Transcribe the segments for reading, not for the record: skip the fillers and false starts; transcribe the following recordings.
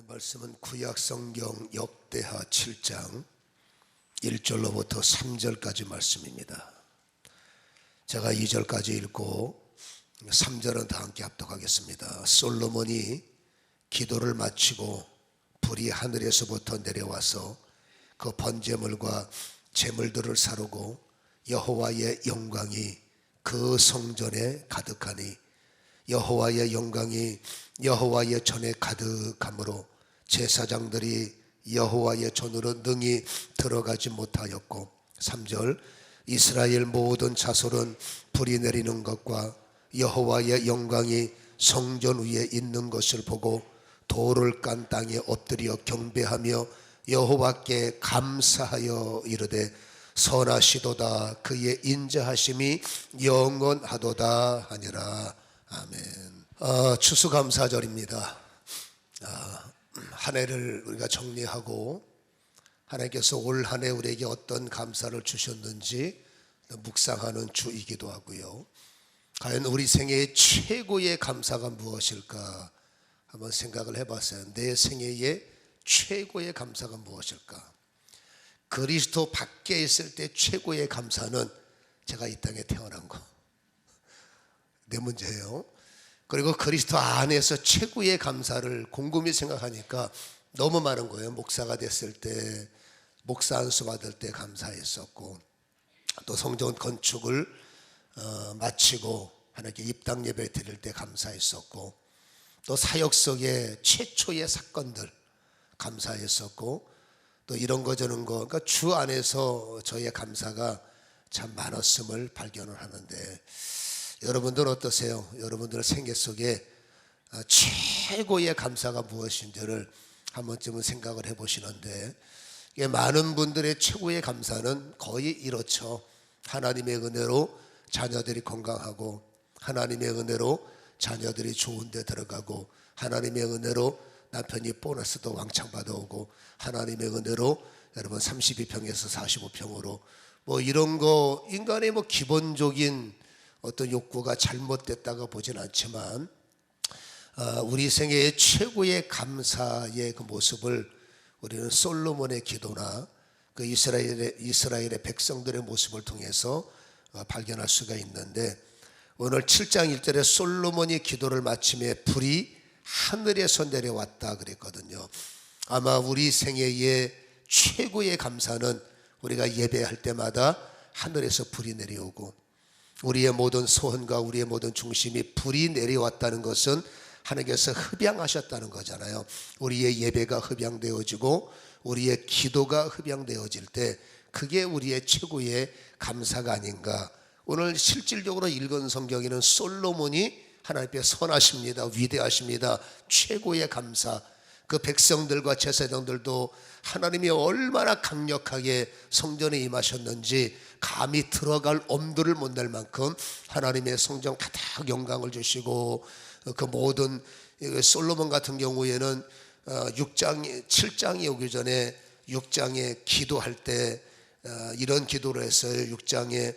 말씀은 구약성경 역대하 7장 1절로부터 3절까지 말씀입니다. 제가 2절까지 읽고 3절은 다 함께 합독하겠습니다. 솔로몬이 기도를 마치고 불이 하늘에서부터 내려와서 그 번제물과 제물들을 사르고 여호와의 영광이 그 성전에 가득하니 여호와의 영광이 여호와의 전에 가득함으로 제사장들이 여호와의 전으로 능히 들어가지 못하였고 3절 이스라엘 모든 자손은 불이 내리는 것과 여호와의 영광이 성전 위에 있는 것을 보고 돌을 깐 땅에 엎드려 경배하며 여호와께 감사하여 이르되 선하시도다 그의 인자하심이 영원하도다 하니라. 아멘. 추수감사절입니다. 한 해를 우리가 정리하고 하나님께서 올 한 해 우리에게 어떤 감사를 주셨는지 묵상하는 주이기도 하고요. 과연 우리 생애의 최고의 감사가 무엇일까 한번 생각을 해봤어요. 내 생애의 최고의 감사가 무엇일까? 그리스도 밖에 있을 때 최고의 감사는 제가 이 땅에 태어난 거, 내 문제예요. 그리고 그리스도 안에서 최고의 감사를 곰곰이 생각하니까 너무 많은 거예요. 목사가 됐을 때, 목사 안수 받을 때 감사했었고, 또 성전 건축을 마치고 하나님께 입당 예배 드릴 때 감사했었고, 또 사역 속의 최초의 사건들 감사했었고, 또 이런 거 저런 거, 그러니까 주 안에서 저의 감사가 참 많았음을 발견을 하는데, 여러분들 어떠세요? 여러분들 생애 속에 최고의 감사가 무엇인지를 한 번쯤은 생각을 해보시는데, 많은 분들의 최고의 감사는 거의 이렇죠. 하나님의 은혜로 자녀들이 건강하고, 하나님의 은혜로 자녀들이 좋은 데 들어가고, 하나님의 은혜로 남편이 보너스도 왕창 받아오고, 하나님의 은혜로 여러분 32평에서 45평으로 뭐 이런 거, 인간의 뭐 기본적인 어떤 욕구가 잘못됐다고 보진 않지만 우리 생애의 최고의 감사의 그 모습을 우리는 솔로몬의 기도나 그 이스라엘의 백성들의 모습을 통해서 발견할 수가 있는데, 오늘 7장 1절에 솔로몬이 기도를 마침에 불이 하늘에서 내려왔다 그랬거든요. 아마 우리 생애의 최고의 감사는 우리가 예배할 때마다 하늘에서 불이 내려오고, 우리의 모든 소원과 우리의 모든 중심이 불이 내려왔다는 것은 하나님께서 흡양하셨다는 거잖아요. 우리의 예배가 흡양되어지고 우리의 기도가 흡양되어질 때 그게 우리의 최고의 감사가 아닌가. 오늘 실질적으로 읽은 성경에는 솔로몬이 하나님께 선하십니다, 위대하십니다, 최고의 감사, 그 백성들과 제사장들도 하나님이 얼마나 강력하게 성전에 임하셨는지 감히 들어갈 엄두를 못 낼 만큼 하나님의 성전 가득 영광을 주시고, 그 모든 솔로몬 같은 경우에는 7장이 오기 전에 6장에 기도할 때 이런 기도를 했어요. 6장에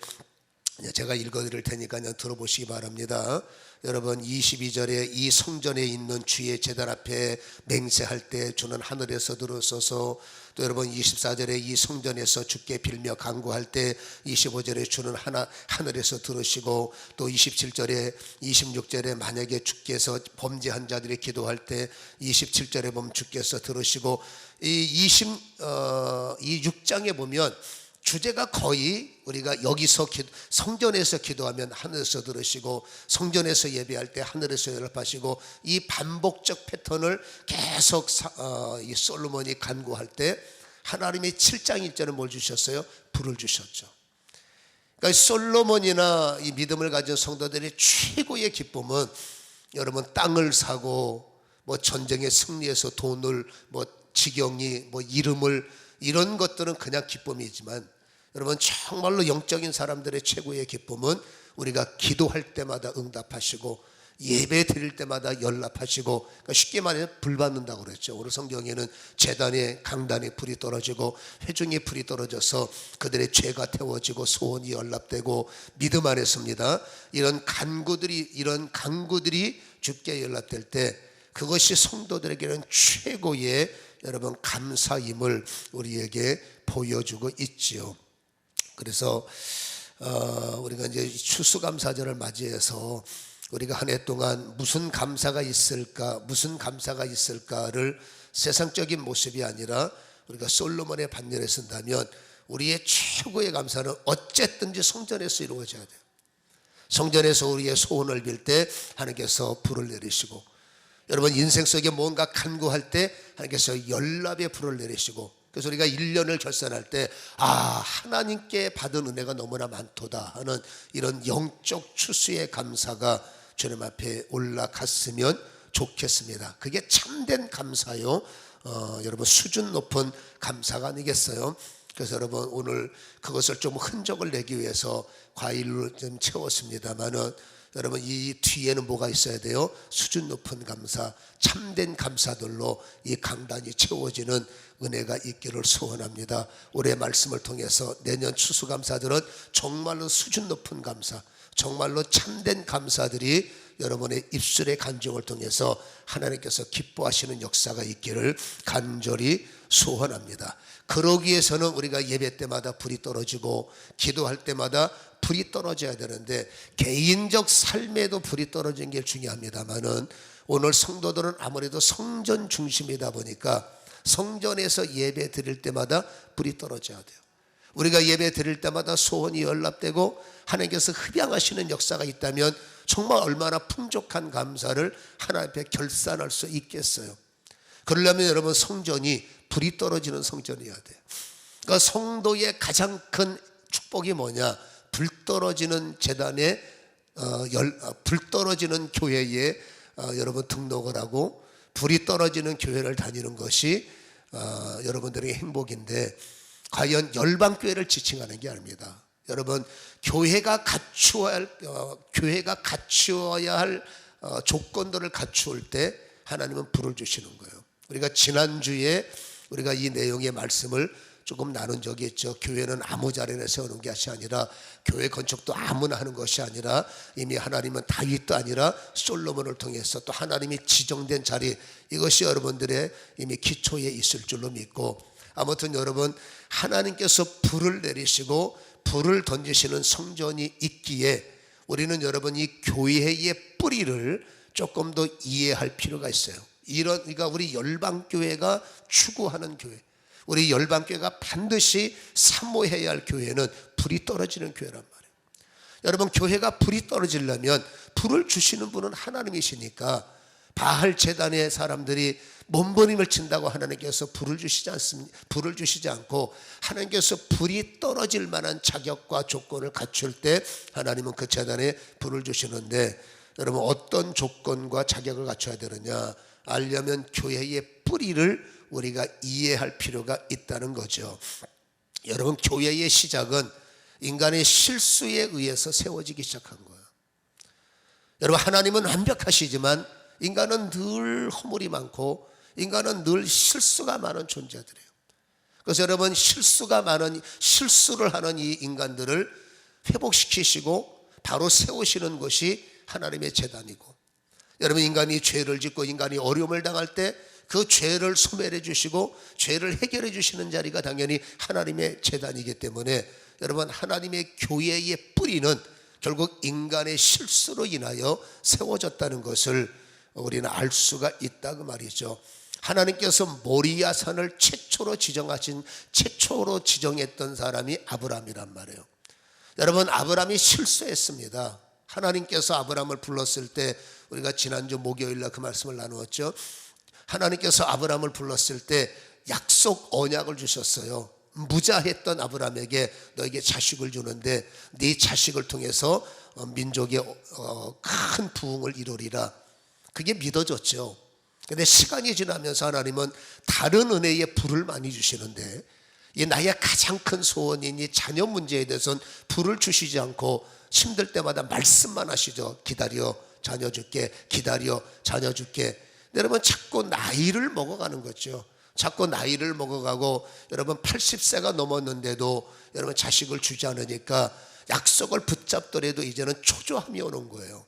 제가 읽어드릴 테니까 들어보시기 바랍니다. 여러분 22절에 이 성전에 있는 주의 제단 앞에 맹세할 때 주는 하늘에서 들어서서, 또 여러분 24절에 이 성전에서 주께 빌며 간구할 때 25절에 주는 하늘에서 들으시고, 또 27절에 26절에 만약에 주께서 범죄한 자들이 기도할 때 27절에 보면 주께서 들으시고, 이 6장에 보면 주제가 거의 우리가 여기서 성전에서 기도하면 하늘에서 들으시고, 성전에서 예배할 때 하늘에서 연락하시고, 이 반복적 패턴을 계속 이 솔로몬이 간구할 때 하나님이 7장 1절에 뭘 주셨어요? 불을 주셨죠. 그러니까 솔로몬이나 이 믿음을 가진 성도들의 최고의 기쁨은 여러분 땅을 사고 뭐 전쟁에 승리해서 돈을 뭐 지경이 뭐 이름을, 이런 것들은 그냥 기쁨이지만, 여러분 정말로 영적인 사람들의 최고의 기쁨은 우리가 기도할 때마다 응답하시고 예배 드릴 때마다 연락하시고, 그러니까 쉽게 말해서 불 받는다고 그랬죠. 오늘 성경에는 제단에 강단에 불이 떨어지고 회중에 불이 떨어져서 그들의 죄가 태워지고 소원이 연락되고 믿음 안에 섭니다. 이런 간구들이 주께 연락될 때 그것이 성도들에게는 최고의 여러분 감사임을 우리에게 보여주고 있지요. 그래서 우리가 이제 추수감사절을 맞이해서 우리가 한 해 동안 무슨 감사가 있을까를 세상적인 모습이 아니라 우리가 솔로몬의 반열에 쓴다면 우리의 최고의 감사는 어쨌든지 성전에서 이루어져야 돼요. 성전에서 우리의 소원을 빌 때 하나님께서 불을 내리시고, 여러분 인생 속에 뭔가 간구할 때 하나님께서 연락의 불을 내리시고, 그래서 우리가 1년을 결산할 때 하나님께 받은 은혜가 너무나 많도다 하는 이런 영적 추수의 감사가 주님 앞에 올라갔으면 좋겠습니다. 그게 참된 감사요, 여러분 수준 높은 감사가 아니겠어요? 그래서 여러분 오늘 그것을 좀 흔적을 내기 위해서 과일로 좀 채웠습니다만은, 여러분 이 뒤에는 뭐가 있어야 돼요? 수준 높은 감사, 참된 감사들로 이 강단이 채워지는 은혜가 있기를 소원합니다. 올해 말씀을 통해서 내년 추수감사들은 정말로 수준 높은 감사, 정말로 참된 감사들이 여러분의 입술의 간증을 통해서 하나님께서 기뻐하시는 역사가 있기를 간절히 소원합니다. 그러기 위해서는 우리가 예배 때마다 불이 떨어지고 기도할 때마다 불이 떨어져야 되는데, 개인적 삶에도 불이 떨어지는 게 중요합니다만은, 오늘 성도들은 아무래도 성전 중심이다 보니까 성전에서 예배 드릴 때마다 불이 떨어져야 돼요. 우리가 예배 드릴 때마다 소원이 연락되고 하나님께서 흡양하시는 역사가 있다면 정말 얼마나 풍족한 감사를 하나님 앞에 결산할 수 있겠어요. 그러려면 여러분 성전이 불이 떨어지는 성전이어야 돼요. 그러니까 성도의 가장 큰 축복이 뭐냐? 불 떨어지는 재단에 불 떨어지는 교회에 여러분 등록을 하고 불이 떨어지는 교회를 다니는 것이 여러분들의 행복인데, 과연 열방교회를 지칭하는 게 아닙니다. 여러분 교회가 갖추어야 할 조건들을 갖추을 때 하나님은 불을 주시는 거예요. 우리가 지난주에 우리가 이 내용의 말씀을 조금 나눈 적이 있죠. 교회는 아무 자리에 세우는 것이 아니라, 교회 건축도 아무나 하는 것이 아니라, 이미 하나님은 다윗도 아니라 솔로몬을 통해서 또 하나님이 지정된 자리, 이것이 여러분들의 이미 기초에 있을 줄로 믿고, 아무튼 여러분 하나님께서 불을 내리시고 불을 던지시는 성전이 있기에 우리는 여러분 이 교회의 뿌리를 조금 더 이해할 필요가 있어요. 그러니까 우리 열방교회가 추구하는 교회, 우리 열방교회가 반드시 사모해야 할 교회는 불이 떨어지는 교회란 말이에요. 여러분 교회가 불이 떨어지려면 불을 주시는 분은 하나님이시니까, 바알 제단의 사람들이 몸부림을 친다고 하나님께서 불을 주시지 않고, 하나님께서 불이 떨어질 만한 자격과 조건을 갖출 때 하나님은 그 제단에 불을 주시는데, 여러분 어떤 조건과 자격을 갖춰야 되느냐 알려면 교회의 뿌리를 우리가 이해할 필요가 있다는 거죠. 여러분 교회의 시작은 인간의 실수에 의해서 세워지기 시작한 거예요. 여러분 하나님은 완벽하시지만 인간은 늘 허물이 많고 인간은 늘 실수가 많은 존재들이에요. 그래서 여러분 실수를 하는 이 인간들을 회복시키시고 바로 세우시는 것이 하나님의 제단이고, 여러분 인간이 죄를 짓고 인간이 어려움을 당할 때 그 죄를 소멸해 주시고 죄를 해결해 주시는 자리가 당연히 하나님의 제단이기 때문에, 여러분 하나님의 교회의 뿌리는 결국 인간의 실수로 인하여 세워졌다는 것을 우리는 알 수가 있다 그 말이죠. 하나님께서 모리아산을 최초로 지정했던 사람이 아브라함이란 말이에요. 여러분 아브라함이 실수했습니다. 하나님께서 아브라함을 불렀을 때, 우리가 지난주 목요일날 그 말씀을 나누었죠. 하나님께서 아브라함을 불렀을 때 약속 언약을 주셨어요. 무자했던 아브라함에게 너에게 자식을 주는데 네 자식을 통해서 민족의 큰 부흥을 이루리라. 그게 믿어졌죠. 근데 시간이 지나면서 하나님은 다른 은혜의 불을 많이 주시는데, 이 나의 가장 큰 소원인 이 자녀 문제에 대해서는 불을 주시지 않고 힘들 때마다 말씀만 하시죠. 기다려 자녀 줄게, 기다려 자녀 줄게. 여러분 자꾸 나이를 먹어가는 거죠. 자꾸 나이를 먹어가고, 여러분 80세가 넘었는데도 여러분 자식을 주지 않으니까 약속을 붙잡더라도 이제는 초조함이 오는 거예요.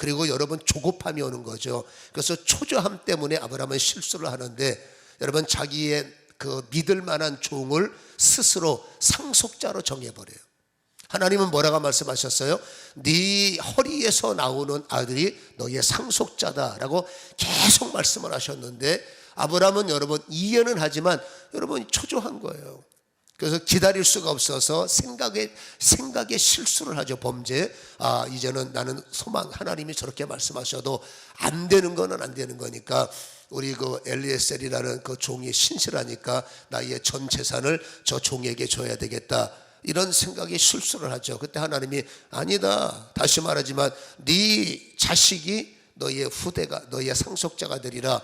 그리고 여러분 조급함이 오는 거죠. 그래서 초조함 때문에 아브라함은 실수를 하는데, 여러분 자기의 그 믿을 만한 종을 스스로 상속자로 정해버려요. 하나님은 뭐라고 말씀하셨어요? 네 허리에서 나오는 아들이 너의 상속자다라고 계속 말씀을 하셨는데, 아브라함은 여러분 이해는 하지만 여러분 초조한 거예요. 그래서 기다릴 수가 없어서 생각에 실수를 하죠. 범죄. 이제는 나는 하나님이 저렇게 말씀하셔도 안 되는 거는 안 되는 거니까, 우리 그 엘리에셀이라는 그 종이 신실하니까 나의 전 재산을 저 종에게 줘야 되겠다, 이런 생각에 실수를 하죠. 그때 하나님이 아니다, 다시 말하지만 네 자식이 너의 후대가, 너의 상속자가 되리라.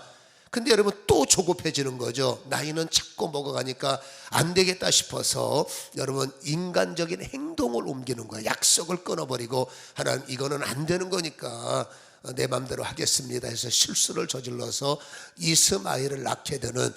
근데 여러분 또 조급해지는 거죠. 나이는 자꾸 먹어가니까 안 되겠다 싶어서 여러분 인간적인 행동을 옮기는 거예요. 약속을 끊어버리고, 하나님 이거는 안 되는 거니까 내 마음대로 하겠습니다 해서 실수를 저질러서 이스마엘을 낳게 되는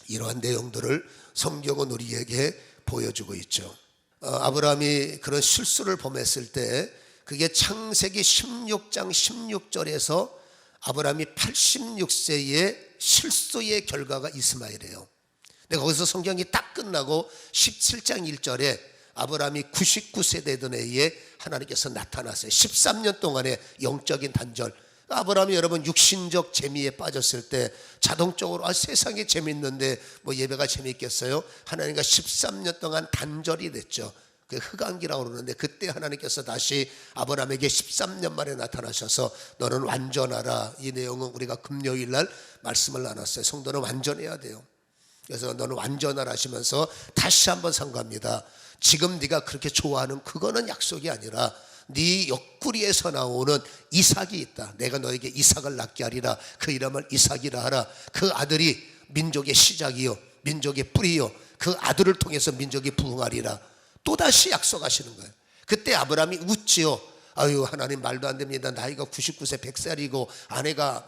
이러한 내용들을 성경은 우리에게 보여주고 있죠. 아브라함이 그런 실수를 범했을 때, 그게 창세기 16장 16절에서 아브라함이 86세의 실수의 결과가 이스마엘이에요. 근데 거기서 성경이 딱 끝나고 17장 1절에 아브라함이 99세 되던 해에 하나님께서 나타났어요. 13년 동안의 영적인 단절. 아브라함이 여러분 육신적 재미에 빠졌을 때 자동적으로 세상이 재밌는데 뭐 예배가 재밌겠어요? 하나님과 13년 동안 단절이 됐죠. 그 흑암기라고 그러는데, 그때 하나님께서 다시 아브라함에게 13년 만에 나타나셔서 너는 완전하라. 이 내용은 우리가 금요일 날 말씀을 나눴어요. 성도는 완전해야 돼요. 그래서 너는 완전하라 하시면서 다시 한번 선고합니다. 지금 네가 그렇게 좋아하는 그거는 약속이 아니라 네 옆구리에서 나오는 이삭이 있다. 내가 너에게 이삭을 낳게 하리라. 그 이름을 이삭이라 하라. 그 아들이 민족의 시작이요, 민족의 뿌리요, 그 아들을 통해서 민족이 부흥하리라. 또다시 약속하시는 거예요. 그때 아브라함이 웃지요. 아유, 하나님 말도 안 됩니다. 나이가 99세 100살이고 아내가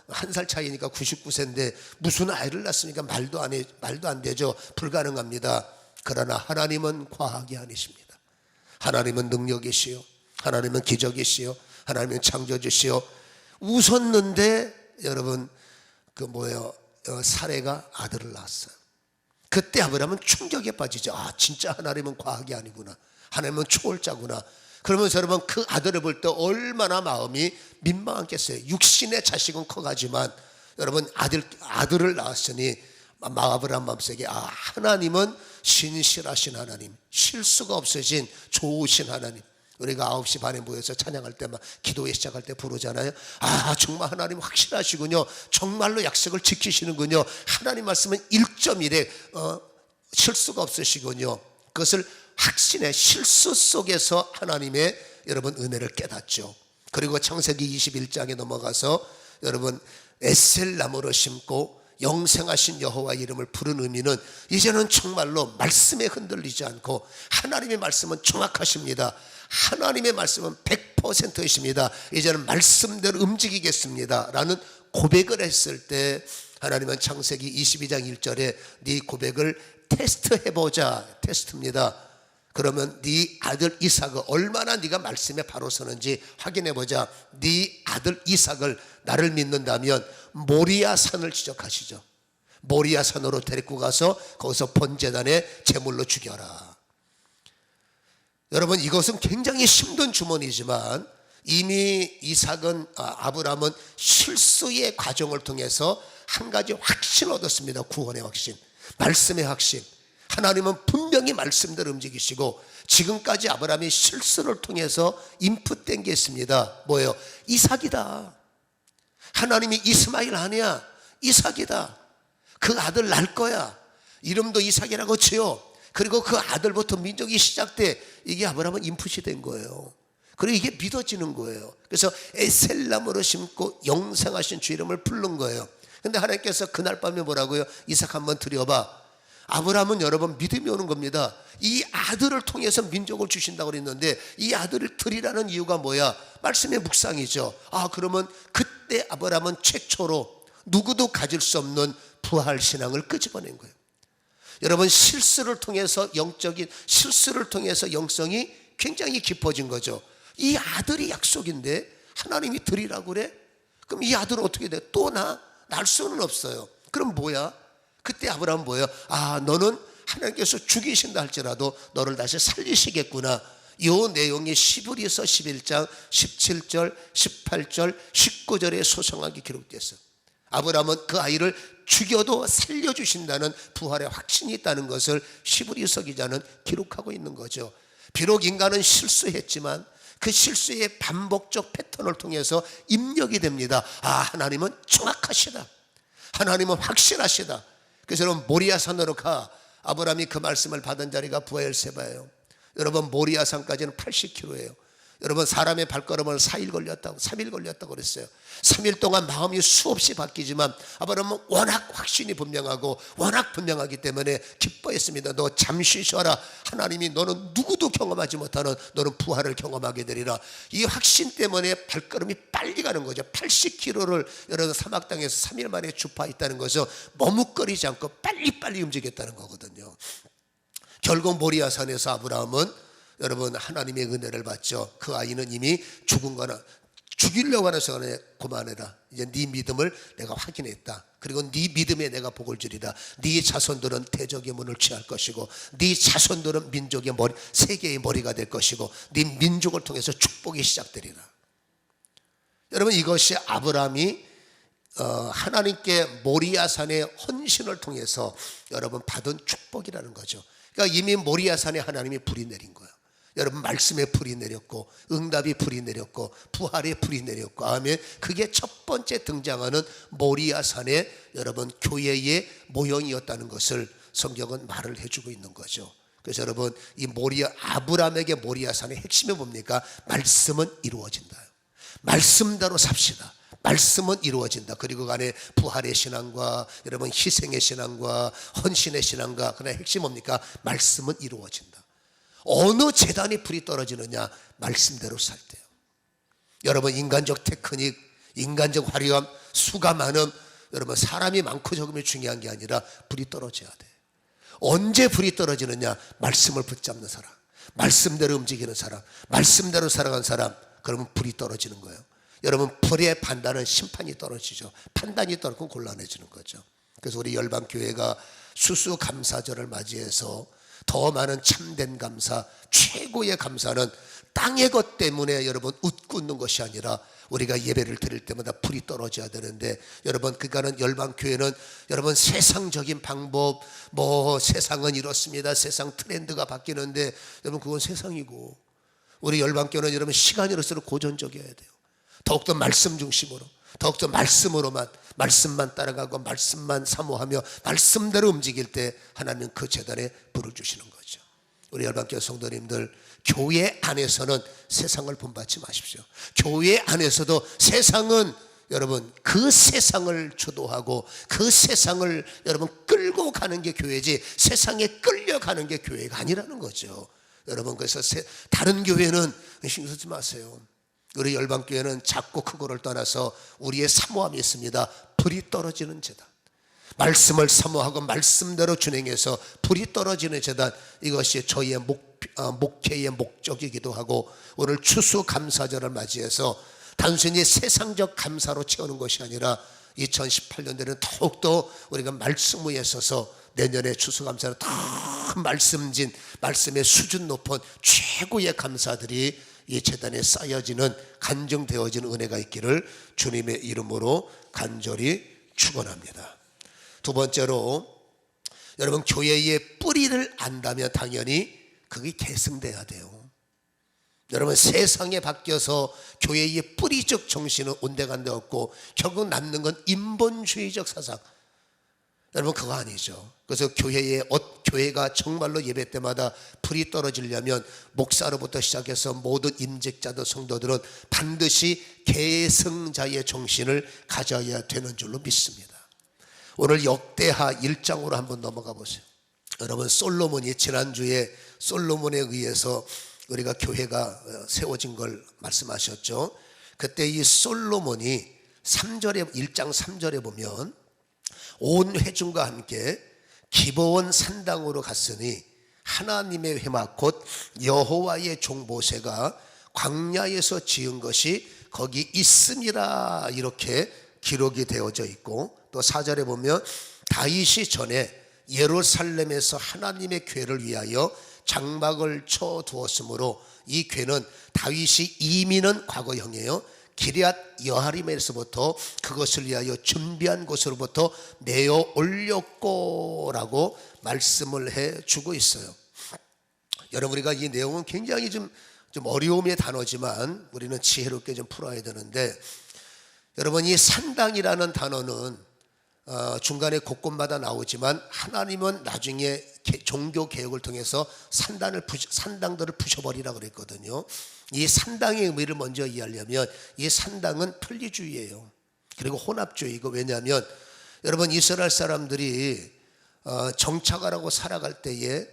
1살 차이니까 99세인데 무슨 아이를 낳습니까? 말도 안 되죠. 불가능합니다. 그러나 하나님은 과학이 아니십니다. 하나님은 능력이시요, 하나님은 기적이시요, 하나님은 창조주시요. 웃었는데 여러분 사레가 아들을 낳았어요. 그때 아브라함은 충격에 빠지죠. 진짜 하나님은 과학이 아니구나, 하나님은 초월자구나. 그러면서 여러분 그 아들을 볼 때 얼마나 마음이 민망했겠어요. 육신의 자식은 커가지만 여러분 아들을 낳았으니 아브라함 마음속에 하나님은 신실하신 하나님, 실수가 없으신 좋으신 하나님. 우리가 9시 반에 모여서 찬양할 때 막 기도회 시작할 때 부르잖아요. 정말 하나님 확실하시군요. 정말로 약속을 지키시는군요. 하나님 말씀은 1.1에 실수가 없으시군요. 그것을 확신의 실수 속에서 하나님의 여러분 은혜를 깨닫죠. 그리고 창세기 21장에 넘어가서 여러분 에셀 나무로 심고 영생하신 여호와 이름을 부른 의미는, 이제는 정말로 말씀에 흔들리지 않고 하나님의 말씀은 정확하십니다. 하나님의 말씀은 100%이십니다. 이제는 말씀대로 움직이겠습니다 라는 고백을 했을 때, 하나님은 창세기 22장 1절에 네 고백을 테스트해보자, 테스트입니다. 그러면 네 아들 이삭을 얼마나 네가 말씀에 바로 서는지 확인해보자. 네 아들 이삭을 나를 믿는다면 모리아 산을 지적하시죠. 모리아 산으로 데리고 가서 거기서 번제단에 제물로 죽여라. 여러분 이것은 굉장히 힘든 주문이지만 이미 아브라함은 실수의 과정을 통해서 한 가지 확신을 얻었습니다. 구원의 확신, 말씀의 확신. 하나님은 분명히 말씀대로 움직이시고, 지금까지 아브라함이 실수를 통해서 인풋된 게 있습니다. 뭐예요? 이삭이다. 하나님이 이스마엘 아니야, 이삭이다. 그 아들 낳을 거야. 이름도 이삭이라고 지어. 그리고 그 아들부터 민족이 시작돼. 이게 아브라함은 인풋이 된 거예요. 그리고 이게 믿어지는 거예요. 그래서 에셀나무로 심고 영생하신 주 이름을 부른 거예요. 근데 하나님께서 그날 밤에 뭐라고요? 이삭 한번 드려봐. 아브라함은 여러분 믿음이 오는 겁니다. 이 아들을 통해서 민족을 주신다고 그랬는데 이 아들을 드리라는 이유가 뭐야? 말씀의 묵상이죠. 그러면 그때 아브라함은 최초로 누구도 가질 수 없는 부활 신앙을 끄집어낸 거예요. 여러분 실수를 통해서 영성이 굉장히 깊어진 거죠. 이 아들이 약속인데 하나님이 드리라고 그래? 그럼 이 아들은 어떻게 돼? 또 날 수는 없어요. 그럼 뭐야? 그때 아브라함은 뭐예요? 너는 하나님께서 죽이신다 할지라도 너를 다시 살리시겠구나. 이 내용이 시브리서 11장 17절, 18절, 19절에 소상하게 기록됐어요. 아브라함은 그 아이를 죽여도 살려주신다는 부활의 확신이 있다는 것을 시브리서 기자는 기록하고 있는 거죠. 비록 인간은 실수했지만 그 실수의 반복적 패턴을 통해서 입력이 됩니다. 하나님은 정확하시다. 하나님은 확실하시다. 그래서 여러분 모리아산으로 가. 아브라함이 그 말씀을 받은 자리가 부엘세바예요. 여러분 모리아산까지는 80km예요. 여러분 사람의 발걸음은 4일 걸렸다고 3일 걸렸다고 그랬어요. 3일 동안 마음이 수없이 바뀌지만 아브라함은 워낙 확신이 분명하고 워낙 분명하기 때문에 기뻐했습니다. 너 잠시 쉬어라. 하나님이 너는 누구도 경험하지 못하는 너는 부활을 경험하게 되리라. 이 확신 때문에 발걸음이 빨리 가는 거죠. 80km를 여러분 사막 땅에서 3일 만에 주파했다는 것은 머뭇거리지 않고 빨리빨리 움직였다는 거거든요. 결국 모리아산에서 아브라함은 여러분 하나님의 은혜를 받죠. 그 아이는 이미 죽은 거나 죽이려고 하는 순간에 그만해라. 이제 네 믿음을 내가 확인했다. 그리고 네 믿음에 내가 복을 주리라. 네 자손들은 대적의 문을 취할 것이고 네 자손들은 민족의 머리, 세계의 머리가 될 것이고 네 민족을 통해서 축복이 시작되리라. 여러분 이것이 아브라함이 하나님께 모리아산의 헌신을 통해서 여러분 받은 축복이라는 거죠. 그러니까 이미 모리아산에 하나님이 불이 내린 거예요. 여러분 말씀에 불이 내렸고 응답이 불이 내렸고 부활에 불이 내렸고 아멘. 그게 첫 번째 등장하는 모리아산의 여러분 교회의 모형이었다는 것을 성경은 말을 해주고 있는 거죠. 그래서 여러분 이 아브라함에게 모리아산의 핵심이 뭡니까? 말씀은 이루어진다. 말씀대로 삽시다. 말씀은 이루어진다. 그리고 간에 부활의 신앙과 여러분 희생의 신앙과 헌신의 신앙과 그러나 핵심 뭡니까? 말씀은 이루어진다. 어느 재단이 불이 떨어지느냐? 말씀대로 살 때요. 여러분 인간적 테크닉, 인간적 화려함, 수가 많음, 여러분 사람이 많고 적음이 중요한 게 아니라 불이 떨어져야 돼. 언제 불이 떨어지느냐? 말씀을 붙잡는 사람, 말씀대로 움직이는 사람, 말씀대로 살아가는 사람, 그러면 불이 떨어지는 거예요. 여러분 불의 판단은 심판이 떨어지죠. 판단이 떨어지면 곤란해지는 거죠. 그래서 우리 열방교회가 수수감사절을 맞이해서 더 많은 참된 감사, 최고의 감사는 땅의 것 때문에 여러분 웃고 웃는 것이 아니라 우리가 예배를 드릴 때마다 불이 떨어져야 되는데 여러분 그러니까는 열방교회는 여러분 세상적인 방법 세상은 이렇습니다. 세상 트렌드가 바뀌는데 여러분 그건 세상이고 우리 열방교회는 여러분 시간이 이럴수록 고전적이어야 돼요. 더욱더 말씀 중심으로 더욱더 말씀만 따라가고 말씀만 사모하며 말씀대로 움직일 때 하나님은 그 재단에 불을 주시는 거죠. 우리 열방교회 성도님들 교회 안에서는 세상을 본받지 마십시오. 교회 안에서도 세상은 여러분 그 세상을 주도하고 그 세상을 여러분 끌고 가는 게 교회지 세상에 끌려가는 게 교회가 아니라는 거죠. 여러분 그래서 다른 교회는 신경 쓰지 마세요. 우리 열방교회는 작고 크고를 떠나서 우리의 사모함이 있습니다. 불이 떨어지는 재단, 말씀을 사모하고 말씀대로 준행해서 불이 떨어지는 재단, 이것이 저희의 목회의 목적이기도 하고 오늘 추수감사절을 맞이해서 단순히 세상적 감사로 채우는 것이 아니라 2018년도에는 더욱더 우리가 말씀 위에 서서 내년에 추수감사는 더 말씀의 수준 높은 최고의 감사들이 이 재단에 쌓여지는 간증되어지는 은혜가 있기를 주님의 이름으로 간절히 축원합니다. 두 번째로 여러분 교회의 뿌리를 안다면 당연히 그게 계승돼야 돼요. 여러분 세상에 바뀌어서 교회의 뿌리적 정신은 온데간데 없고 결국 남는 건 인본주의적 사상. 여러분 그거 아니죠. 그래서 교회가 정말로 예배 때마다 불이 떨어지려면 목사로부터 시작해서 모든 임직자들 성도들은 반드시 계승자의 정신을 가져야 되는 줄로 믿습니다. 오늘 역대하 1장으로 한번 넘어가 보세요. 여러분 솔로몬이 지난주에 솔로몬에 의해서 우리가 교회가 세워진 걸 말씀하셨죠. 그때 이 솔로몬이 1장 3절에 보면 온 회중과 함께 기브온 산당으로 갔으니 하나님의 회막 곧 여호와의 종 모세가 광야에서 지은 것이 거기 있음이라 이렇게 기록이 되어져 있고, 또 4절에 보면 다윗이 전에 예루살렘에서 하나님의 궤를 위하여 장막을 쳐 두었으므로, 이 궤는 다윗이 이미는 과거형이에요. 기럇 여하림에서부터 그것을 위하여 준비한 곳으로부터 내어 올렸고라고 말씀을 해주고 있어요. 여러분, 우리가 이 내용은 굉장히 좀 어려움의 단어지만 우리는 지혜롭게 좀 풀어야 되는데, 여러분, 이 산당이라는 단어는 중간에 곳곳마다 나오지만 하나님은 나중에 종교 개혁을 통해서 산당들을 부셔버리라고 그랬거든요. 이 산당의 의미를 먼저 이해하려면 이 산당은 편리주의예요. 그리고 혼합주의고, 왜냐하면 여러분, 이스라엘 사람들이 정착을 하고 살아갈 때에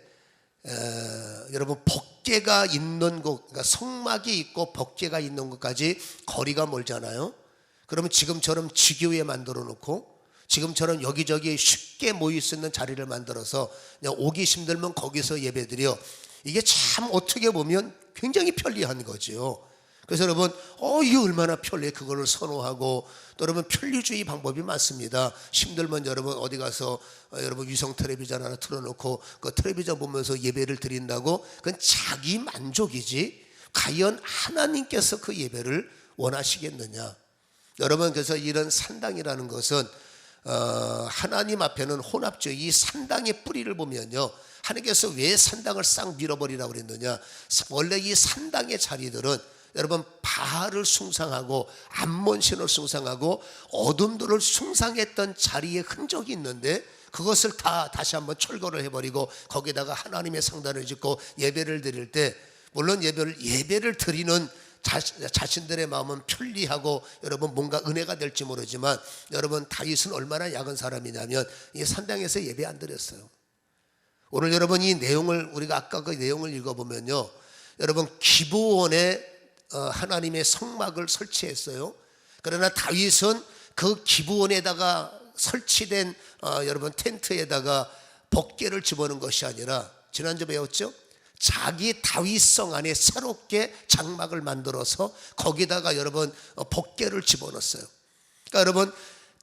여러분, 법궤가 있는 곳, 그러니까 성막이 있고 법궤가 있는 곳까지 거리가 멀잖아요. 그러면 지금처럼 지교회 만들어 놓고 지금처럼 여기저기 쉽게 모일 수 있는 자리를 만들어서 그냥 오기 힘들면 거기서 예배드려, 이게 참 어떻게 보면 굉장히 편리한 거죠. 그래서 여러분, 이게 얼마나 편리해. 그거를 선호하고, 또 여러분, 편리주의 방법이 많습니다. 힘들면 여러분 어디 가서 여러분 위성 텔레비전 하나 틀어놓고 그 텔레비전 보면서 예배를 드린다고, 그건 자기 만족이지 과연 하나님께서 그 예배를 원하시겠느냐. 여러분, 그래서 이런 산당이라는 것은 하나님 앞에는 혼합주의, 이 산당의 뿌리를 보면요, 하나님께서 왜 산당을 싹 밀어버리라고 그랬느냐. 원래 이 산당의 자리들은 여러분, 바알을 숭상하고 암몬신을 숭상하고 어둠들을 숭상했던 자리에 흔적이 있는데, 그것을 다 다시 한번 철거를 해버리고 거기다가 하나님의 상단을 짓고 예배를 드릴 때, 물론 예배를 드리는 자신들의 마음은 편리하고 여러분 뭔가 은혜가 될지 모르지만, 여러분, 다윗은 얼마나 약한 사람이냐면 이 산당에서 예배 안 드렸어요. 오늘 여러분, 이 내용을 우리가 아까 그 내용을 읽어보면요, 여러분, 기브온에 하나님의 성막을 설치했어요. 그러나 다윗은 그 기브온에다가 설치된 여러분 텐트에다가 법궤를 집어넣은 것이 아니라, 지난주에 배웠죠? 자기 다윗성 안에 새롭게 장막을 만들어서 거기다가 여러분 법궤를 집어넣었어요. 그러니까 여러분,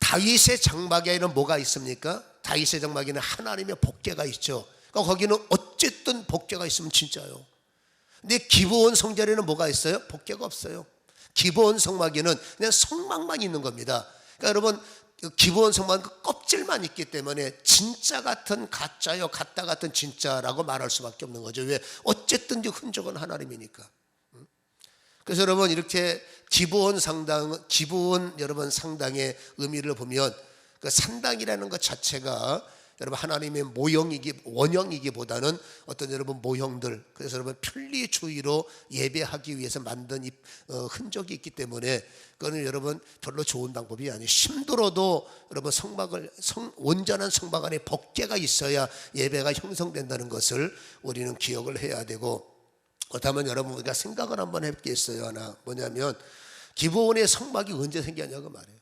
다윗의 장막에는 뭐가 있습니까? 다윗의 장막에는 하나님의 법궤가 있죠. 그러니까 거기는 어쨌든 법궤가 있으면 진짜요. 근데 기브온 성전에는 뭐가 있어요? 법궤가 없어요. 기브온 성막에는 그냥 성막만 있는 겁니다. 그러니까 여러분, 기브온 성막은 그 껍질만 있기 때문에 진짜 같은 가짜요, 가짜 같은 진짜라고 말할 수밖에 없는 거죠. 왜? 어쨌든 흔적은 하나님이니까. 그래서 여러분, 이렇게 기브온 여러분 상당의 의미를 보면, 그 산당이라는 것 자체가 여러분 하나님의 원형이기보다는 어떤 여러분 모형들, 그래서 여러분 편리주의로 예배하기 위해서 만든 이 흔적이 있기 때문에, 그거는 여러분 별로 좋은 방법이 아니에요. 힘들어도 여러분 온전한 성막 안에 법궤가 있어야 예배가 형성된다는 것을 우리는 기억을 해야 되고, 그렇다면 여러분, 우리가 생각을 한번 해보겠어요. 하나, 뭐냐면 기브온의 성막이 언제 생겼냐고 말해요.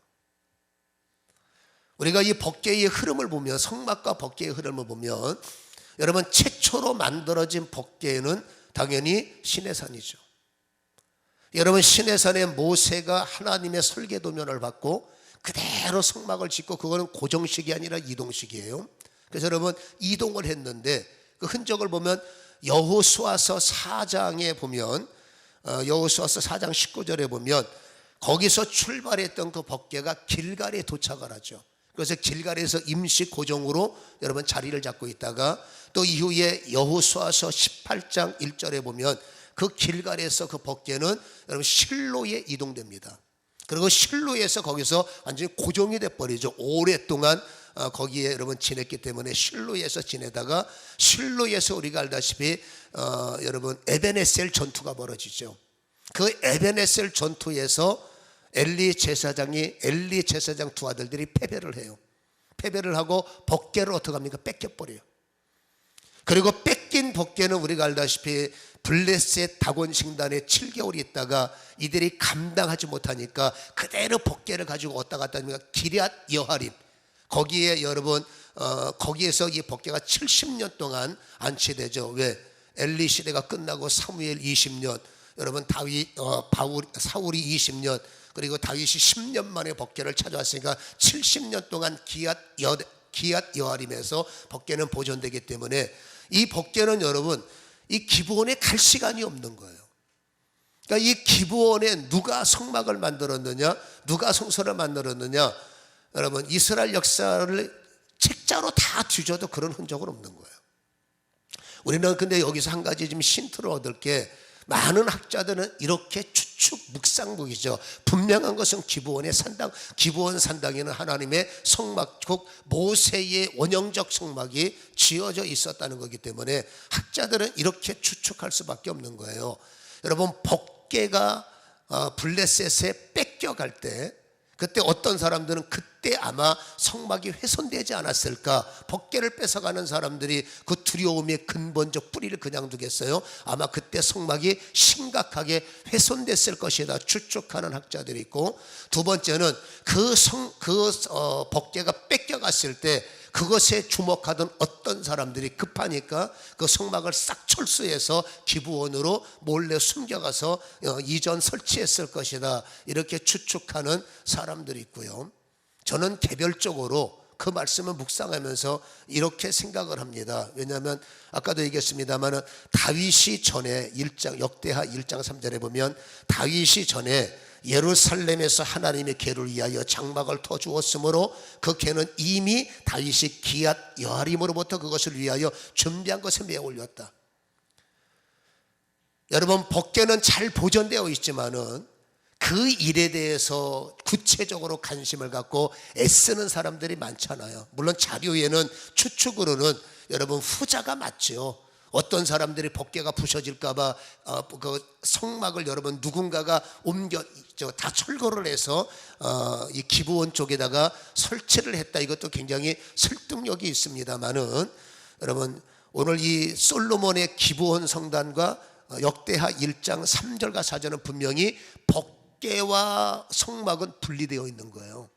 우리가 이 법궤의 흐름을 보면, 성막과 법궤의 흐름을 보면, 여러분, 최초로 만들어진 법궤는 당연히 시내산이죠. 여러분, 시내산에 모세가 하나님의 설계도면을 받고 그대로 성막을 짓고, 그거는 고정식이 아니라 이동식이에요. 그래서 여러분, 이동을 했는데 그 흔적을 보면 여호수아서 4장에 보면, 여호수아서 4장 19절에 보면 거기서 출발했던 그 법궤가 길갈에 도착을 하죠. 그래서 길갈에서 임시 고정으로 여러분 자리를 잡고 있다가, 또 이후에 여호수아서 18장 1절에 보면 그 길갈에서 그 법궤는 여러분 실로에 이동됩니다. 그리고 실로에서 거기서 완전히 고정이 돼버리죠. 오랫동안 거기에 여러분 지냈기 때문에 실로에서 지내다가, 실로에서 우리가 알다시피 여러분 에벤에셀 전투가 벌어지죠. 그 에벤에셀 전투에서 엘리 제사장 두 아들들이 패배를 해요. 패배를 하고 법궤를 어떻게 합니까? 뺏겨버려요. 그리고 뺏긴 법궤는 우리가 알다시피 블레셋 다곤 신단에 7개월 있다가 이들이 감당하지 못하니까 그대로 법궤를 가지고 왔다 갔다 하니까 기럇 여하림, 거기에 여러분 거기에서 이 법궤가 70년 동안 안치되죠. 왜? 엘리 시대가 끝나고 사무엘 20년, 여러분 사울이 20년 그리고 다윗이 10년 만에 법궤를 찾아왔으니까 70년 동안 기앗 여아림에서 법궤는 보존되기 때문에 이 법궤는 여러분 이 기브온에 갈 시간이 없는 거예요. 그러니까 이 기브온에 누가 성막을 만들었느냐, 누가 성소를 만들었느냐, 여러분 이스라엘 역사를 책자로 다 뒤져도 그런 흔적은 없는 거예요. 우리는 근데 여기서 한 가지 좀 힌트를 얻을 게, 많은 학자들은 이렇게 추측 묵상북이죠. 분명한 것은 기브온 산당에는 하나님의 성막, 곧 모세의 원형적 성막이 지어져 있었다는 거기 때문에 학자들은 이렇게 추측할 수밖에 없는 거예요. 여러분 법궤가 블레셋에 뺏겨갈 때, 그때 어떤 사람들은 그때 아마 성막이 훼손되지 않았을까, 법궤를 뺏어가는 사람들이 그 두려움의 근본적 뿌리를 그냥 두겠어요? 아마 그때 성막이 심각하게 훼손됐을 것이다 추측하는 학자들이 있고, 두 번째는 법궤가 뺏겨갔을 때 그것에 주목하던 어떤 사람들이 급하니까 그 성막을 싹 철수해서 기브온으로 몰래 숨겨가서 이전 설치했을 것이다, 이렇게 추측하는 사람들이 있고요. 저는 개별적으로 그 말씀을 묵상하면서 이렇게 생각을 합니다. 왜냐하면 아까도 얘기했습니다만 다윗이 전에 역대하 1장 3절에 보면 다윗이 전에 예루살렘에서 하나님의 궤를 위하여 장막을 터주었으므로 그 궤는 이미 다윗이 기앗 여아림으로부터 그것을 위하여 준비한 것에 매어 올렸다. 여러분 법궤는 잘 보존되어 있지만은 그 일에 대해서 구체적으로 관심을 갖고 애쓰는 사람들이 많잖아요. 물론 자료에는 추측으로는 여러분 후자가 맞죠. 어떤 사람들이 법궤가 부서질까봐 그 성막을 여러분 누군가가 다 철거를 해서 이 기브온 쪽에다가 설치를 했다. 이것도 굉장히 설득력이 있습니다만은 여러분 오늘 이 솔로몬의 기브온 성단과 역대하 1장 3절과 4절은 분명히 법궤와 성막은 분리되어 있는 거예요.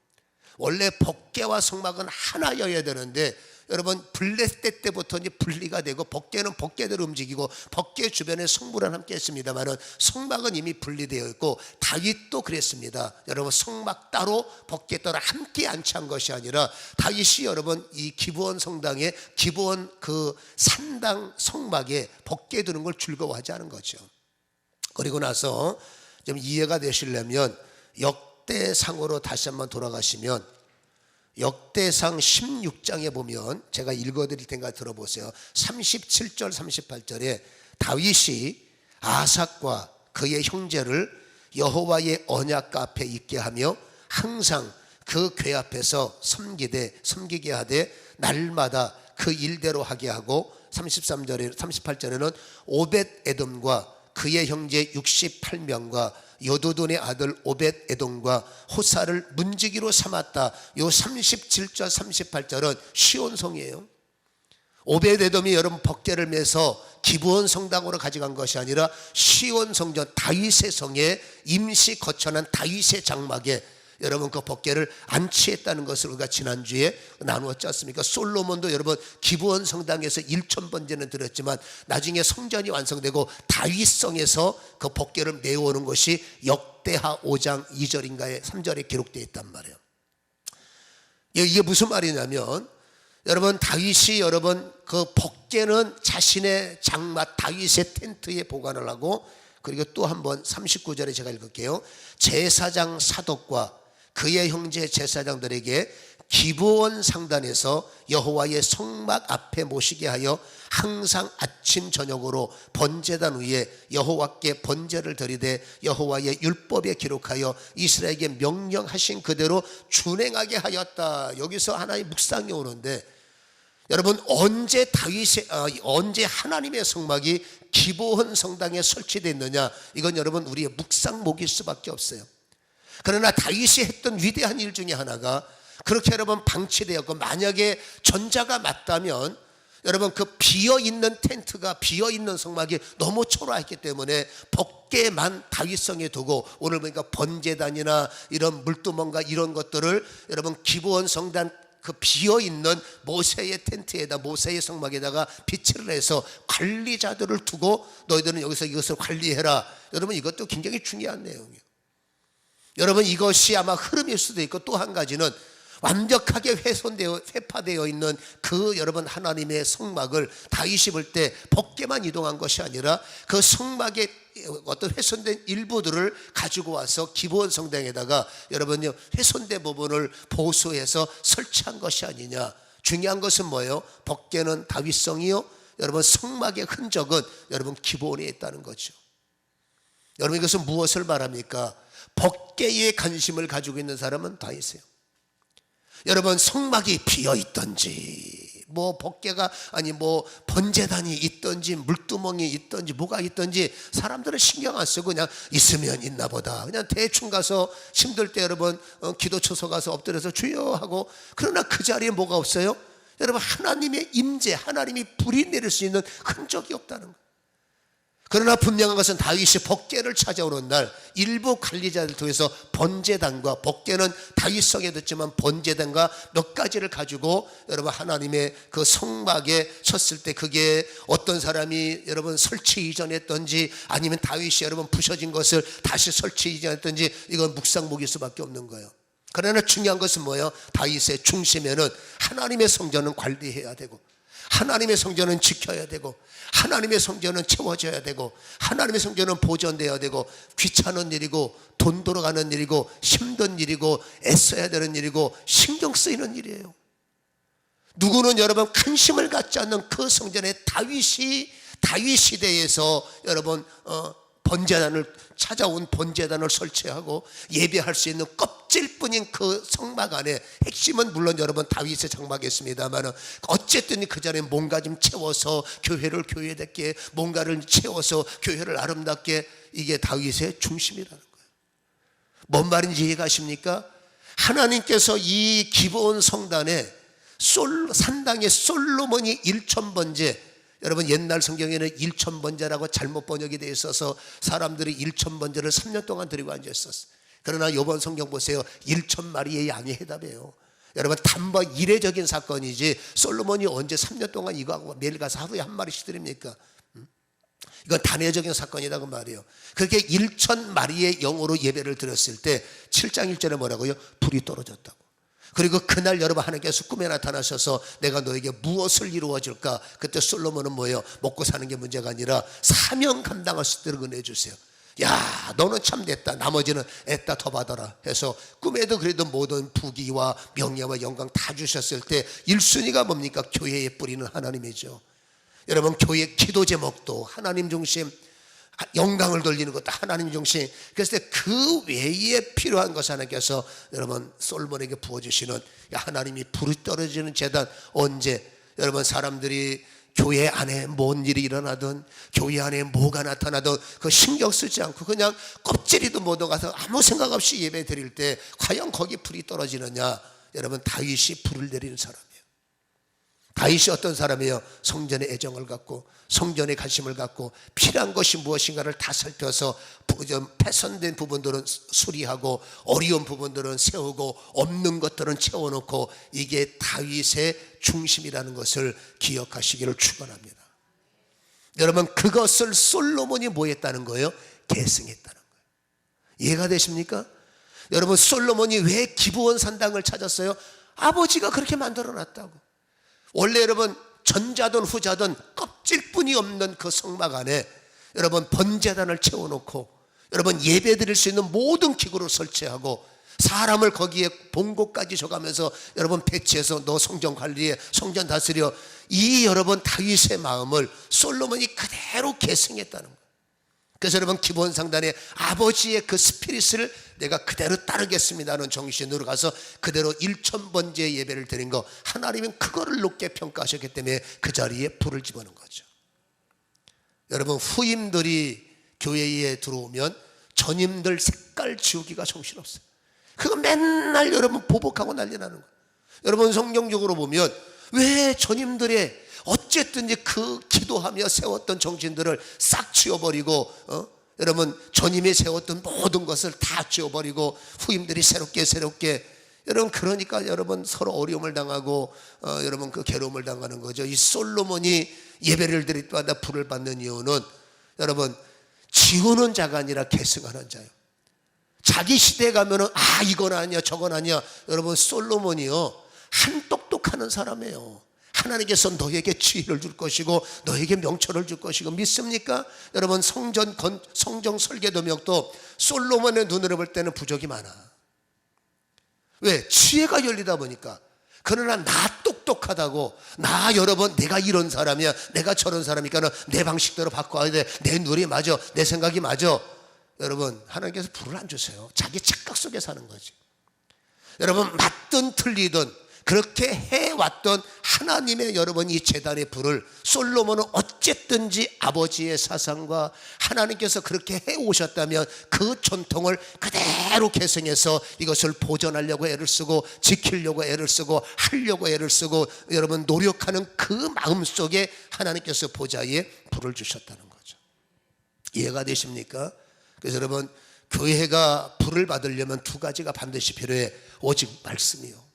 원래 법궤와 성막은 하나여야 되는데 여러분 블레셋 때부터 이제 분리가 되고 법궤는 법궤대로 움직이고 법궤 주변에 성물은 함께 했습니다만은 성막은 이미 분리되어 있고 다윗도 그랬습니다. 여러분 성막 따로 법궤 따로 함께 안치한 것이 아니라 다윗이 여러분 이 기브온 성당에 기브온 그 산당 성막에 법궤 두는 걸 즐거워하지 않은 거죠. 그리고 나서 좀 이해가 되시려면 역대상으로 다시 한번 돌아가시면 역대상 16장에 보면 제가 읽어드릴 테니까 들어보세요. 37절 38절에 다윗이 아삭과 그의 형제를 여호와의 언약궤 앞에 있게 하며 항상 그 궤 앞에서 섬기게 하되 날마다 그 일대로 하게 하고 38절에는 오벳 에돔과 그의 형제 68명과 여도돈의 아들 오벳 에돔과 호사를 문지기로 삼았다. 요 37절 38절은 시온성이에요. 오벳 에돔이 여러분 법궤를 매서 기브온 성당으로 가져간 것이 아니라 시온 성전 다윗의 성에 임시 거처난 다윗의 장막에 여러분 그 법궤를 안치했다는 것을 우리가 지난주에 나누었지 않습니까? 솔로몬도 여러분 기브온 성당에서 1000번제는 드렸지만 나중에 성전이 완성되고 다윗성에서 그 법궤를 메워오는 것이 역대하 5장 2절인가에 3절에 기록되어 있단 말이에요. 이게 무슨 말이냐면 여러분 다윗이 여러분 그 법궤는 자신의 장막 다윗의 텐트에 보관을 하고, 그리고 또 한번 39절에 제가 읽을게요. 제사장 사독과 그의 형제 제사장들에게 기브온 상단에서 여호와의 성막 앞에 모시게 하여 항상 아침 저녁으로 번제단 위에 여호와께 번제를 드리되 여호와의 율법에 기록하여 이스라엘에게 명령하신 그대로 준행하게 하였다. 여기서 하나의 묵상이 오는데 여러분 언제 하나님의 성막이 기브온 성당에 설치됐느냐, 이건 여러분 우리의 묵상목일 수밖에 없어요. 그러나 다윗이 했던 위대한 일 중에 하나가 그렇게 여러분 방치되었고, 만약에 전자가 맞다면 여러분 그 비어있는 텐트가 비어있는 성막이 너무 초라했기 때문에 법궤만 다윗성에 두고 오늘 보니까 번제단이나 이런 물두멍과 이런 것들을 여러분 기브온 성단 그 비어있는 모세의 텐트에다, 모세의 성막에다가 빛을 해서 관리자들을 두고 너희들은 여기서 이것을 관리해라. 여러분, 이것도 굉장히 중요한 내용이에요. 여러분, 이것이 아마 흐름일 수도 있고, 또 한 가지는 완벽하게 회파되어 있는 그 여러분 하나님의 성막을 다윗이 볼 때 벗게만 이동한 것이 아니라 그 성막의 어떤 훼손된 일부들을 가지고 와서 기본 성당에다가 여러분요, 훼손된 부분을 보수해서 설치한 것이 아니냐. 중요한 것은 뭐예요? 벗게는 다윗성이요, 여러분 성막의 흔적은 여러분 기본에 있다는 거죠. 여러분, 이것은 무엇을 말합니까? 벗게에 관심을 가지고 있는 사람은 다윗이에요. 여러분, 성막이 비어있던지 벗게가 아니 번제단이 있던지 물두멍이 있던지 뭐가 있던지 사람들은 신경 안 쓰고 그냥 있으면 있나 보다, 그냥 대충 가서 힘들 때 여러분 기도처소 가서 엎드려서 주여 하고. 그러나 그 자리에 뭐가 없어요? 여러분, 하나님의 임재, 하나님이 불이 내릴 수 있는 흔적이 없다는 거예요. 그러나 분명한 것은 다윗이 벗게를 찾아오는 날 일부 관리자들 통해서 번제단과, 벗게는 다윗성에 듣지만 번제단과 몇 가지를 가지고 여러분 하나님의 그 성막에 섰을 때 그게 어떤 사람이 여러분 설치 이전했던지 아니면 다윗이 여러분 부셔진 것을 다시 설치 이전했던지 이건 묵상목일 수밖에 없는 거예요. 그러나 중요한 것은 뭐예요? 다윗의 중심에는 하나님의 성전은 관리해야 되고, 하나님의 성전은 지켜야 되고, 하나님의 성전은 채워져야 되고, 하나님의 성전은 보존되어야 되고, 귀찮은 일이고 돈 들어가는 일이고 힘든 일이고 애써야 되는 일이고 신경 쓰이는 일이에요. 누구는 여러분 관심을 갖지 않는 그 성전에 다윗 시대에서 여러분 번제단을 찾아온 번제단을 설치하고 예배할 수 있는 껍질뿐인 그 성막 안에 핵심은 물론 여러분 다윗의 장막에 있습니다만 어쨌든 그 자리에 뭔가 좀 채워서 교회를 교회답게, 뭔가를 채워서 교회를 아름답게, 이게 다윗의 중심이라는 거예요. 뭔 말인지 이해가십니까? 하나님께서 이 기브온 성단에 산당에 솔로몬이 1000번제, 여러분 옛날 성경에는 1000번제라고 잘못 번역이 되어 있어서 사람들이 1000번제를 3년 동안 드리고 앉아있었어요. 그러나 이번 성경 보세요. 1000마리의 양의 해답이에요. 여러분 단번 이례적인 사건이지 솔로몬이 언제 3년 동안 이거 하고 매일 가서 하루에 한 마리씩 드립니까? 이건 단회적인 사건이라고 말이에요. 그렇게 1000마리의 영으로 예배를 드렸을 때 7장 1절에 뭐라고요? 불이 떨어졌다고. 그리고 그날 여러분 하나님께서 꿈에 나타나셔서 내가 너에게 무엇을 이루어 줄까? 그때 솔로몬은 뭐예요? 먹고 사는 게 문제가 아니라 사명 감당할 수 있도록 은혜 주세요. 야, 너는 참 됐다, 나머지는 애따 더 받아라 해서 꿈에도 그래도 모든 부귀와 명예와 영광 다 주셨을 때 1순위가 뭡니까? 교회에 뿌리는 하나님이죠. 여러분 교회 기도 제목도 하나님 중심, 영광을 돌리는 것도 하나님 중심. 그래서 그 외에 필요한 것 하나님께서 여러분 솔몬에게 부어주시는 하나님이 불이 떨어지는 제단. 언제 여러분 사람들이 교회 안에 뭔 일이 일어나든 교회 안에 뭐가 나타나든 그 신경 쓰지 않고 그냥 껍질이도 못 가서 아무 생각 없이 예배 드릴 때 과연 거기 불이 떨어지느냐? 여러분 다윗이 불을 내리는 사람이에요. 다윗이 어떤 사람이에요? 성전에 애정을 갖고 성전에 관심을 갖고 필요한 것이 무엇인가를 다 살펴서 훼손된 부분들은 수리하고 어려운 부분들은 세우고 없는 것들은 채워놓고, 이게 다윗의 중심이라는 것을 기억하시기를 축원합니다. 여러분 그것을 솔로몬이 뭐 했다는 거예요? 계승했다는 거예요. 이해가 되십니까? 여러분 솔로몬이 왜 기브온 산당을 찾았어요? 아버지가 그렇게 만들어 놨다고. 원래 여러분 전자든 후자든 껍질뿐이 없는 그 성막 안에 여러분 번제단을 채워놓고 여러분 예배 드릴 수 있는 모든 기구를 설치하고 사람을 거기에 본고까지 줘가면서 여러분 배치해서 너 성전 관리해, 성전 다스려, 이 여러분 다윗의 마음을 솔로몬이 그대로 계승했다는 거예요. 그래서 여러분 기브온 상단에 아버지의 그 스피릿을 내가 그대로 따르겠습니다는 정신으로 가서 그대로 1000번째 예배를 드린 거, 하나님은 그거를 높게 평가하셨기 때문에 그 자리에 불을 집어넣은 거죠. 여러분 후임들이 교회에 들어오면 전임들 색깔 지우기가 정신없어요. 그거 맨날 여러분 보복하고 난리 나는 거예요. 여러분 성경적으로 보면 왜 전임들의 어쨌든지 그 기도하며 세웠던 정신들을 싹 지워버리고 여러분 전임이 세웠던 모든 것을 다 지워버리고 후임들이 새롭게 여러분 그러니까 여러분 서로 어려움을 당하고 여러분 그 괴로움을 당하는 거죠. 이 솔로몬이 예배를 드릴 때마다 불을 받는 이유는 여러분 지우는 자가 아니라 계승하는 자예요. 자기 시대에 가면은 이건 아니야 저건 아니야. 여러분 솔로몬이요 한 똑똑하는 사람이에요. 하나님께서 너에게 지혜를 줄 것이고 너에게 명철을 줄 것이고 믿습니까? 여러분 성정 설계도명도 솔로몬의 눈으로 볼 때는 부족이 많아. 왜? 지혜가 열리다 보니까. 그러나 나 똑똑하다고 여러분 내가 이런 사람이야 내가 저런 사람이니까 내 방식대로 바꿔야 돼 내 눈이 맞아 내 생각이 맞아. 여러분 하나님께서 불을 안 주세요. 자기 착각 속에 사는 거지. 여러분 맞든 틀리든 그렇게 해왔던 하나님의 여러분 이 제단의 불을 솔로몬은 어쨌든지 아버지의 사상과 하나님께서 그렇게 해오셨다면 그 전통을 그대로 계승해서 이것을 보존하려고 애를 쓰고 지키려고 애를 쓰고 하려고 애를 쓰고 여러분 노력하는 그 마음속에 하나님께서 보좌에 불을 주셨다는 거죠. 이해가 되십니까? 그래서 여러분 교회가 불을 받으려면 두 가지가 반드시 필요해. 오직 말씀이요.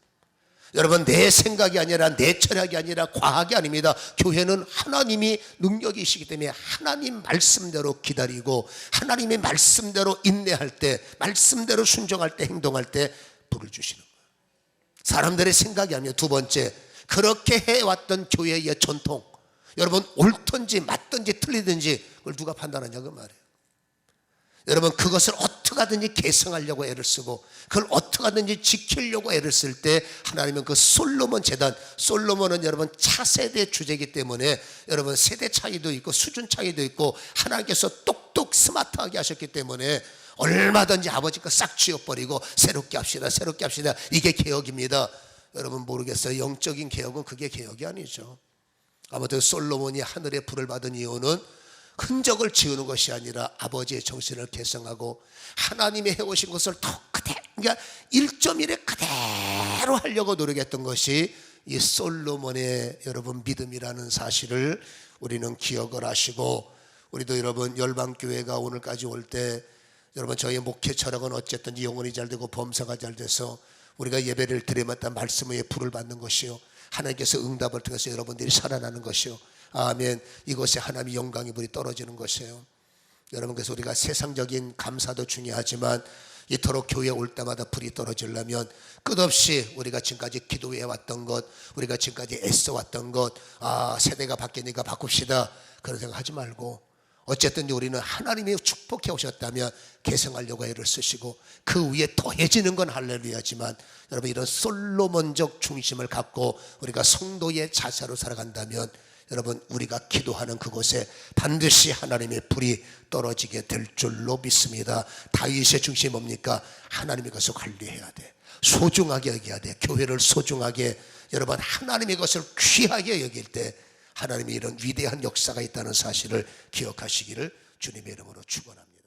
여러분 내 생각이 아니라 내 철학이 아니라 과학이 아닙니다. 교회는 하나님이 능력이시기 때문에 하나님 말씀대로 기다리고 하나님의 말씀대로 인내할 때 말씀대로 순종할 때 행동할 때 불을 주시는 거예요. 사람들의 생각이 아니에요. 두 번째 그렇게 해왔던 교회의 전통 여러분 옳든지 맞든지 틀리든지 그걸 누가 판단하냐고 말이에요. 여러분 그것을 어떻게 하든지 계승하려고 애를 쓰고 그걸 어떻게 하든지 지키려고 애를 쓸 때 하나님은 그 솔로몬 제단 솔로몬은 여러분 차세대 주제이기 때문에 여러분 세대 차이도 있고 수준 차이도 있고 하나님께서 똑똑 스마트하게 하셨기 때문에 얼마든지 아버지 거 싹 지워버리고 새롭게 합시다 이게 개혁입니다. 여러분 모르겠어요. 영적인 개혁은 그게 개혁이 아니죠. 아무튼 솔로몬이 하늘의 불을 받은 이유는 흔적을 지우는 것이 아니라 아버지의 정신을 계승하고 하나님이 해오신 것을 더 그대로 그러니까 1.1에 그대로 하려고 노력했던 것이 이 솔로몬의 여러분 믿음이라는 사실을 우리는 기억을 하시고 우리도 여러분 열방교회가 오늘까지 올 때 여러분 저희 목회 철학은 어쨌든지 영혼이 잘 되고 범사가 잘 돼서 우리가 예배를 드리마다 말씀의 불을 받는 것이요 하나님께서 응답을 통해서 여러분들이 살아나는 것이요 아멘. 이것에 하나님의 영광의 불이 떨어지는 것이에요. 여러분 그래서 우리가 세상적인 감사도 중요하지만 이토록 교회에 올 때마다 불이 떨어지려면 끝없이 우리가 지금까지 기도해 왔던 것 우리가 지금까지 애써 왔던 것 세대가 바뀌니까 바꿉시다 그런 생각 하지 말고 어쨌든 우리는 하나님이 축복해 오셨다면 계승하려고 애를 쓰시고 그 위에 더해지는 건 할렐루야지만 여러분 이런 솔로몬적 중심을 갖고 우리가 성도의 자세로 살아간다면 여러분 우리가 기도하는 그곳에 반드시 하나님의 불이 떨어지게 될 줄로 믿습니다. 다윗의 중심이 뭡니까? 하나님의 것을 관리해야 돼. 소중하게 여겨야 돼. 교회를 소중하게 여러분 하나님의 것을 귀하게 여길 때 하나님의 이런 위대한 역사가 있다는 사실을 기억하시기를 주님의 이름으로 축원합니다.